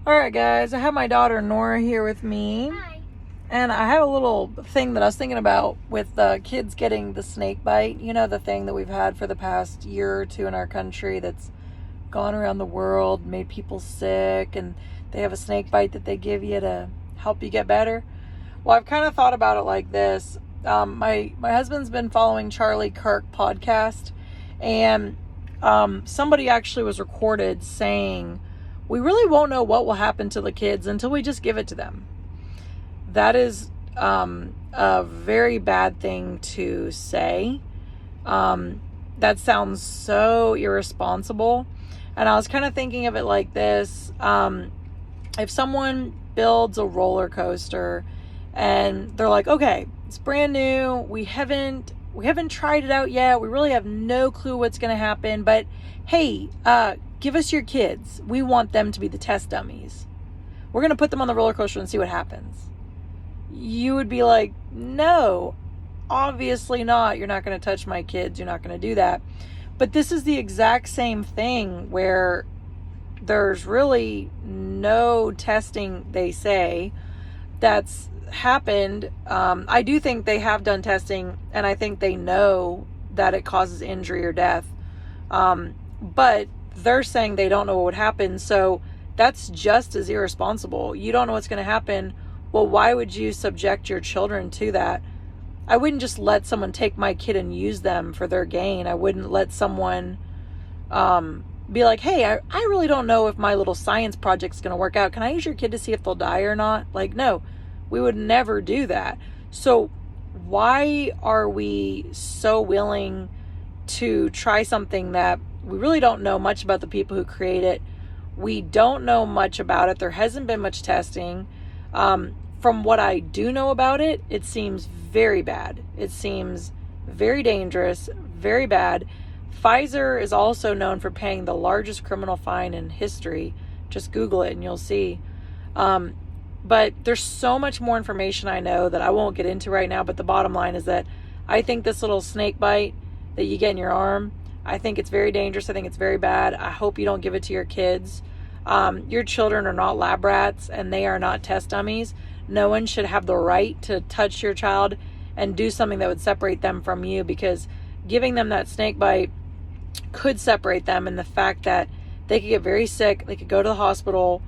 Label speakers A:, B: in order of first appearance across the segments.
A: All right, guys, I have my daughter Nora here with me.
B: Hi.
A: And I have a little thing that I was thinking about with kids getting the snake bite. You know, the thing that we've had for the past year or two in our country that's gone around the world, made people sick, and they have a snake bite that they give you to help you get better. Well, I've kind of thought about it like this. My husband's been following Charlie Kirk podcast, and somebody actually was recorded saying, we really won't know what will happen to the kids until we just give it to them. That is a very bad thing to say. That sounds so irresponsible. And I was kind of thinking of it like this. If someone builds a roller coaster and they're like, okay, it's brand new. We haven't tried it out yet. We really have no clue what's going to happen. But hey, give us your kids. We want them to be the test dummies. We're going to put them on the roller coaster and see what happens. You would be like, no, obviously not. You're not going to touch my kids. You're not going to do that. But this is the exact same thing where there's really no testing, they say, that's happened. I do think they have done testing, and I think they know that it causes injury or death. But they're saying they don't know what would happen. So that's just as irresponsible. You don't know what's going to happen. Well, why would you subject your children to that? I wouldn't just let someone take my kid and use them for their gain. I wouldn't let someone be like, hey, I really don't know if my little science project's going to work out. Can I use your kid to see if they'll die or not? Like, no, we would never do that. So why are we so willing to try something that we really don't know much about the people who create it? We don't know much about it. There hasn't been much testing. From what I do know about it, it seems very bad. It seems very dangerous, very bad. Pfizer is also known for paying the largest criminal fine in history. Just Google it and you'll see. But there's so much more information I know that I won't get into right now. But the bottom line is that I think this little snake bite that you get in your arm, I think it's very dangerous. I think it's very bad. I hope you don't give it to your kids. Your children are not lab rats and they are not test dummies. No one should have the right to touch your child and do something that would separate them from you, because giving them that snake bite could separate them, and the fact that they could get very sick, they could go to the hospital.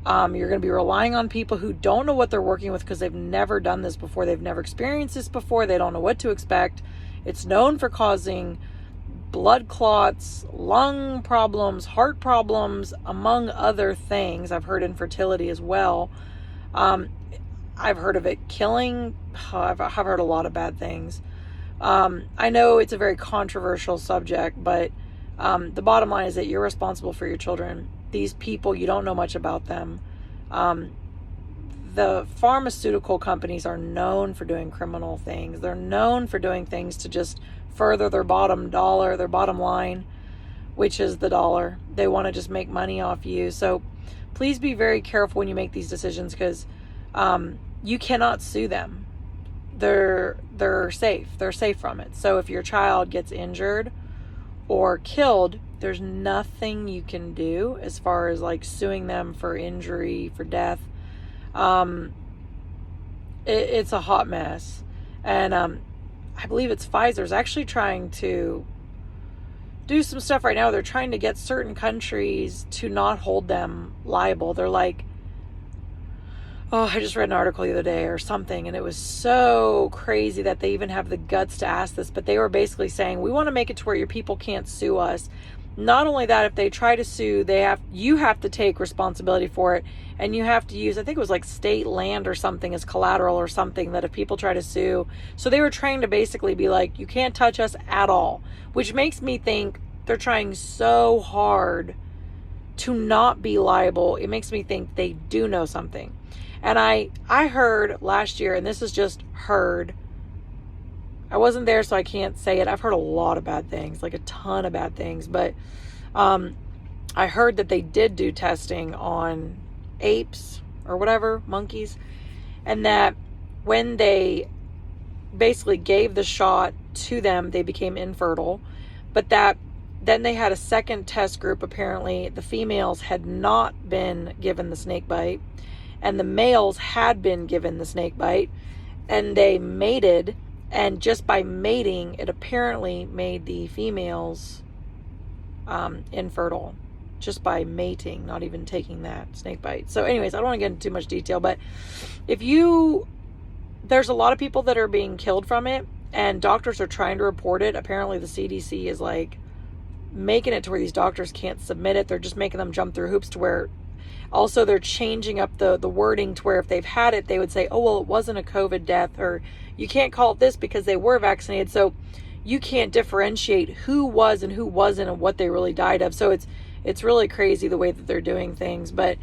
A: You're going to be relying on people who don't know what they're working with because they've never done this before. They've never experienced this before. They don't know what to expect. It's known for causing blood clots, lung problems, heart problems, among other things. I've heard infertility as well. I've heard of it killing. I've heard a lot of bad things. I know it's a very controversial subject, but the bottom line is that you're responsible for your children. These people, you don't know much about them. The pharmaceutical companies are known for doing criminal things. They're known for doing things to just further their bottom dollar, their bottom line, which is the dollar. They want to just make money off you. So please be very careful when you make these decisions, because you cannot sue them. They're safe. They're safe from it. So if your child gets injured or killed, there's nothing you can do as far as like suing them for injury, for death. It's a hot mess. And I believe it's Pfizer's actually trying to do some stuff right now. They're trying to get certain countries to not hold them liable. They're like, I just read an article the other day or something, and it was so crazy that they even have the guts to ask this, but they were basically saying, we want to make it to where your people can't sue us. Not only that, if they try to sue, you have to take responsibility for it, and you have to use, I think it was like state land or something as collateral or something, that if people try to sue. So they were trying to basically be like, you can't touch us at all, which makes me think they're trying so hard to not be liable. It makes me think they do know something. And I heard last year, and this is just heard, I wasn't there, so I can't say it. I've heard a lot of bad things, like a ton of bad things. But I heard that they did do testing on apes or whatever, monkeys, and that when they basically gave the shot to them, they became infertile. But that Then they had a second test group. Apparently, the females had not been given the snake bite, and the males had been given the snake bite, and they mated. And just by mating, it apparently made the females infertile, just by mating, not even taking that snake bite. So anyways, I don't want to get into too much detail, but there's a lot of people that are being killed from it, and doctors are trying to report it. Apparently the CDC is like making it to where these doctors can't submit it. They're just making them jump through hoops to where also they're changing up the wording to where if they've had it, they would say, oh, well, it wasn't a COVID death, or you can't call it this because they were vaccinated. So you can't differentiate who was and who wasn't and what they really died of. So it's really crazy the way that they're doing things. But